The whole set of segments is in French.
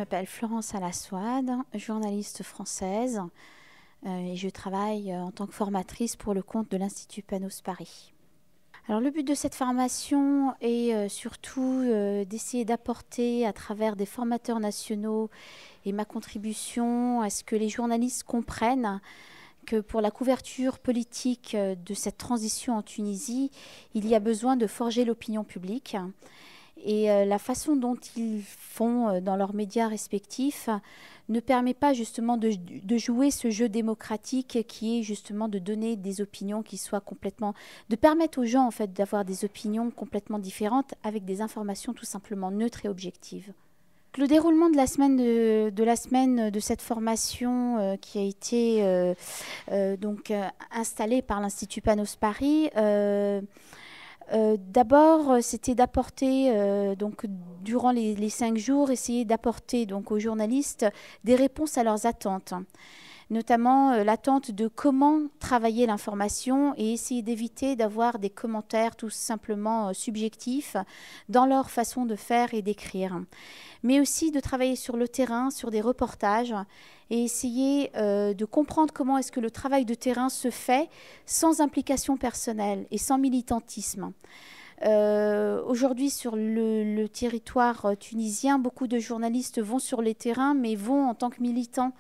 m'appelle Florence Alassouad, journaliste française, et je travaille en tant que formatrice pour le compte de l'Institut Panos Paris. Alors le but de cette formation est surtout d'essayer d'apporter à travers des formateurs nationaux et ma contribution à ce que les journalistes comprennent que pour la couverture politique de cette transition en Tunisie, il y a besoin de forger l'opinion publique. Et la façon dont ils font dans leurs médias respectifs ne permet pas justement de jouer ce jeu démocratique qui est justement de donner des opinions qui soient complètement... de permettre aux gens en fait d'avoir des opinions complètement différentes avec des informations tout simplement neutres et objectives. Le déroulement de la semaine de cette formation qui a été installée par l'Institut Panos Paris, d'abord, c'était d'apporter, durant les 5 jours, essayer d'apporter aux journalistes des réponses à leurs attentes, notamment l'attente de comment travailler l'information et essayer d'éviter d'avoir des commentaires tout simplement subjectifs dans leur façon de faire et d'écrire, mais aussi de travailler sur le terrain, sur des reportages et essayer de comprendre comment est-ce que le travail de terrain se fait sans implication personnelle et sans militantisme. Aujourd'hui, sur le territoire tunisien, beaucoup de journalistes vont sur les terrains, mais vont en tant que militants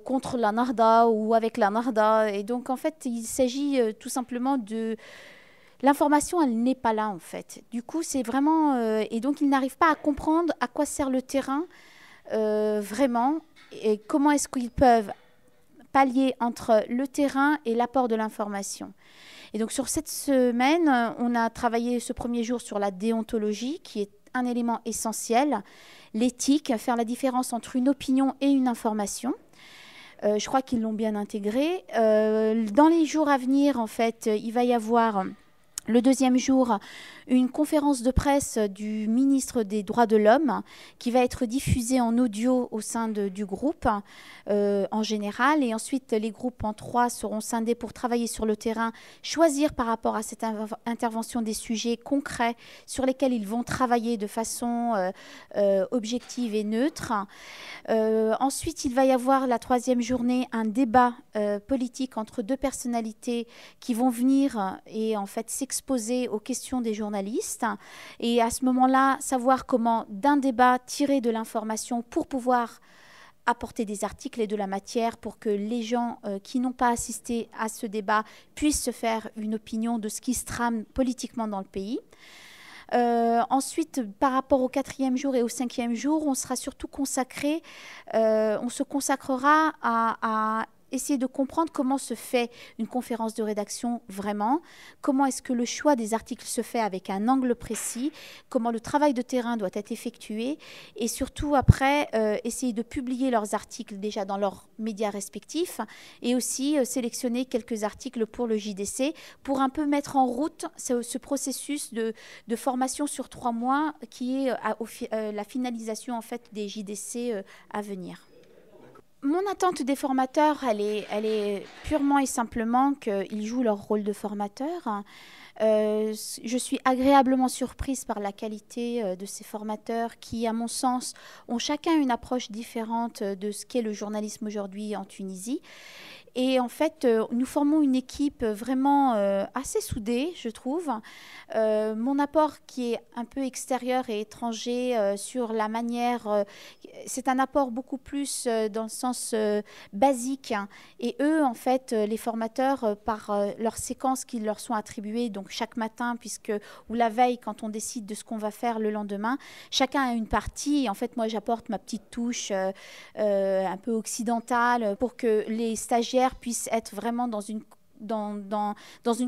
contre la Nahda ou avec la Nahda. Et donc, en fait, il s'agit tout simplement de... L'information, elle n'est pas là, en fait. Du coup, c'est vraiment... et donc, ils n'arrivent pas à comprendre à quoi sert le terrain vraiment et comment est-ce qu'ils peuvent pallier entre le terrain et l'apport de l'information. Et donc, sur cette semaine, on a travaillé ce premier jour sur la déontologie, qui est un élément essentiel, l'éthique, faire la différence entre une opinion et une information. Je crois qu'ils l'ont bien intégré. Dans les jours à venir, en fait, il va y avoir le deuxième jour une conférence de presse du ministre des Droits de l'Homme qui va être diffusée en audio au sein du groupe en général. Et ensuite, les groupes en 3 seront scindés pour travailler sur le terrain, choisir par rapport à cette intervention des sujets concrets sur lesquels ils vont travailler de façon objective et neutre. Ensuite, il va y avoir la 3e journée un débat politique entre 2 personnalités qui vont venir et en fait s'exposer aux questions des journalistes. Et à ce moment-là, savoir comment d'un débat tirer de l'information pour pouvoir apporter des articles et de la matière pour que les gens qui n'ont pas assisté à ce débat puissent se faire une opinion de ce qui se trame politiquement dans le pays. Ensuite, par rapport au 4e jour et au 5e jour, on sera surtout consacré, on se consacrera à essayer de comprendre comment se fait une conférence de rédaction vraiment, comment est-ce que le choix des articles se fait avec un angle précis, comment le travail de terrain doit être effectué et surtout après essayer de publier leurs articles déjà dans leurs médias respectifs et aussi sélectionner quelques articles pour le JDC pour un peu mettre en route ce processus de formation sur 3 mois qui est la finalisation en fait des JDC à venir. Mon attente des formateurs, elle est purement et simplement qu'ils jouent leur rôle de formateur. Je suis agréablement surprise par la qualité de ces formateurs qui, à mon sens, ont chacun une approche différente de ce qu'est le journalisme aujourd'hui en Tunisie. Et en fait, nous formons une équipe vraiment assez soudée, je trouve. Mon apport qui est un peu extérieur et étranger sur la manière, c'est un apport beaucoup plus dans le sens basique. Et eux, en fait, les formateurs, par leurs séquences qui leur sont attribuées, donc chaque matin, ou la veille, quand on décide de ce qu'on va faire le lendemain, chacun a une partie. Et en fait, moi, j'apporte ma petite touche un peu occidentale pour que les stagiaires puissent être vraiment dans une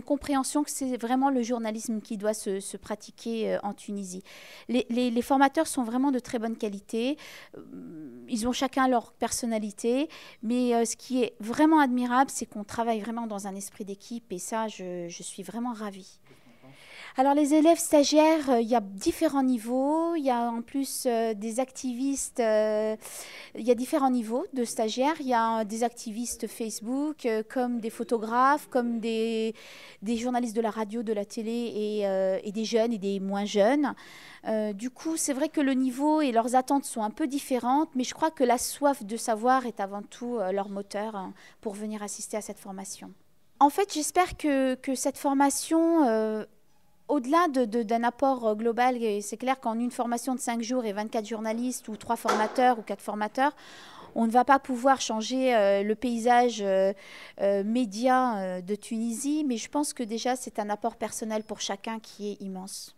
compréhension que c'est vraiment le journalisme qui doit se pratiquer en Tunisie. Les formateurs sont vraiment de très bonne qualité. Ils ont chacun leur personnalité. Mais ce qui est vraiment admirable, c'est qu'on travaille vraiment dans un esprit d'équipe. Et ça, je suis vraiment ravie. Alors les élèves stagiaires, il y a différents niveaux. Il y a en plus des activistes. Il y a différents niveaux de stagiaires. Il y a des activistes Facebook, comme des photographes, comme des journalistes de la radio, de la télé et des jeunes et des moins jeunes. Du coup, c'est vrai que le niveau et leurs attentes sont un peu différentes, mais je crois que la soif de savoir est avant tout leur moteur pour venir assister à cette formation. En fait, j'espère que cette formation, au-delà d'un apport global, et c'est clair qu'en une formation de 5 jours et 24 journalistes ou 3 formateurs ou 4 formateurs, on ne va pas pouvoir changer le paysage média de Tunisie, mais je pense que déjà c'est un apport personnel pour chacun qui est immense.